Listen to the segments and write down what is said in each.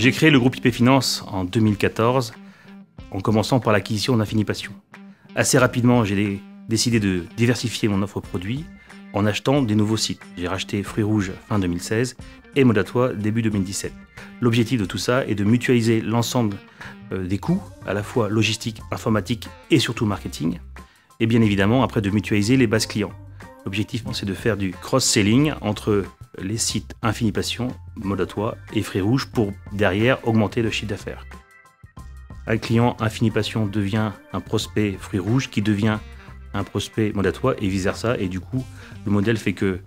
J'ai créé le groupe IP Finance en 2014, en commençant par l'acquisition d'Infinipassion. Assez rapidement, j'ai décidé de diversifier mon offre produit en achetant des nouveaux sites. J'ai racheté Fruits Rouges fin 2016 et Mode à Toi début 2017. L'objectif de tout ça est de mutualiser l'ensemble des coûts, à la fois logistique, informatique et surtout marketing, et bien évidemment après de mutualiser les bases clients. L'objectif, c'est de faire du cross-selling entre les sites Infinipassion, Mode à Toi et Fruits Rouges pour derrière augmenter le chiffre d'affaires. Un client Infinipassion devient un prospect Fruits Rouges qui devient un prospect Mode à Toi et vice-versa. Et du coup, le modèle fait que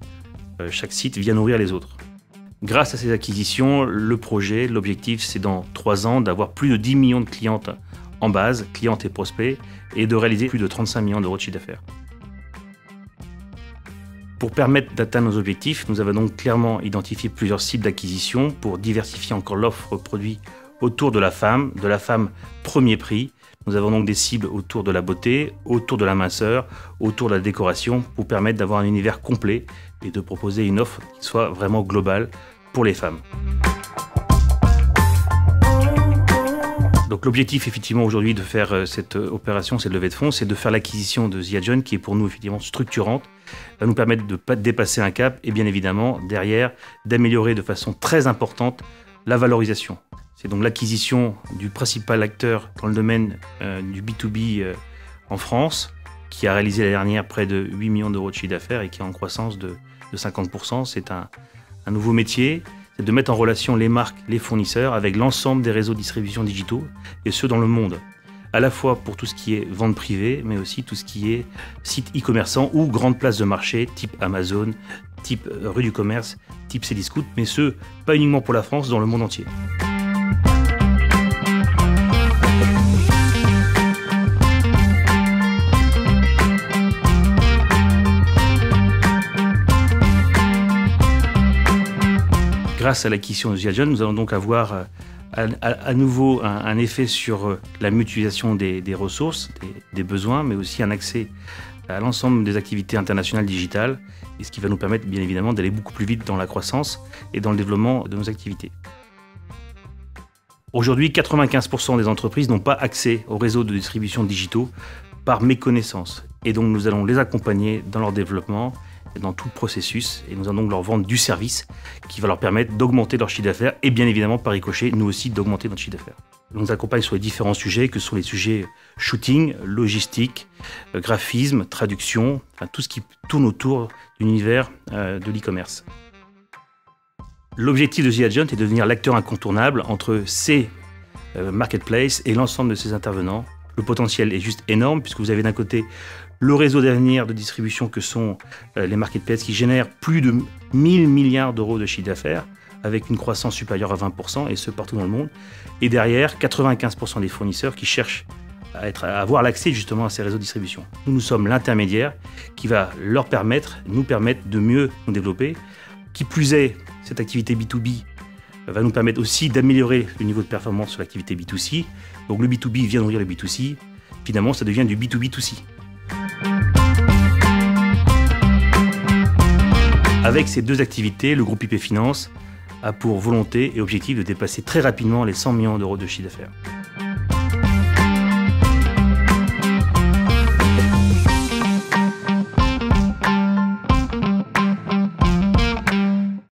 chaque site vient nourrir les autres. Grâce à ces acquisitions, le projet, l'objectif, c'est dans 3 ans d'avoir plus de 10 millions de clientes en base, clientes et prospects, et de réaliser plus de 35 millions d'euros de chiffre d'affaires. Pour permettre d'atteindre nos objectifs, nous avons donc clairement identifié plusieurs cibles d'acquisition pour diversifier encore l'offre produit autour de la femme premier prix. Nous avons donc des cibles autour de la beauté, autour de la minceur, autour de la décoration pour permettre d'avoir un univers complet et de proposer une offre qui soit vraiment globale pour les femmes. Donc l'objectif effectivement aujourd'hui de faire cette opération, cette levée de fonds, c'est de faire l'acquisition de The Agent qui est pour nous effectivement structurante, va nous permettre de ne pas dépasser un cap et bien évidemment derrière d'améliorer de façon très importante la valorisation. C'est donc l'acquisition du principal acteur dans le domaine du B2B en France qui a réalisé l'année dernière près de 8 millions d'euros de chiffre d'affaires et qui est en croissance de 50%. C'est un nouveau métier. C'est de mettre en relation les marques, les fournisseurs avec l'ensemble des réseaux de distribution digitaux et ceux dans le monde. À la fois pour tout ce qui est vente privée, mais aussi tout ce qui est site e-commerçant ou grande place de marché, type Amazon, type rue du commerce, type Cdiscount, mais ce, pas uniquement pour la France, dans le monde entier. Grâce à l'acquisition de The Agent, nous allons donc avoir à nouveau un effet sur la mutualisation des ressources, des besoins, mais aussi un accès à l'ensemble des activités internationales digitales, et ce qui va nous permettre bien évidemment d'aller beaucoup plus vite dans la croissance et dans le développement de nos activités. Aujourd'hui, 95% des entreprises n'ont pas accès aux réseaux de distribution digitaux par méconnaissance, et donc nous allons les accompagner dans leur développement dans tout le processus et nous allons donc leur vendre du service qui va leur permettre d'augmenter leur chiffre d'affaires et bien évidemment par ricochet, nous aussi d'augmenter notre chiffre d'affaires. On nous accompagne sur les différents sujets que sont les sujets shooting, logistique, graphisme, traduction, enfin, tout ce qui tourne autour de l'univers de l'e-commerce. L'objectif de The Agent est de devenir l'acteur incontournable entre ces marketplaces et l'ensemble de ces intervenants. Le potentiel est juste énorme puisque vous avez d'un côté le réseau d'avenir de distribution que sont les marketplaces qui génèrent plus de 1000 milliards d'euros de chiffre d'affaires avec une croissance supérieure à 20% et ce partout dans le monde. Et derrière, 95% des fournisseurs qui cherchent à avoir l'accès justement à ces réseaux de distribution. Nous sommes l'intermédiaire qui va nous permettre de mieux nous développer. Qui plus est, cette activité B2B va nous permettre aussi d'améliorer le niveau de performance sur l'activité B2C. Donc le B2B vient nourrir le B2C. Finalement, ça devient du B2B2C. Avec ces deux activités, le groupe IP Finance a pour volonté et objectif de dépasser très rapidement les 100 millions d'euros de chiffre d'affaires.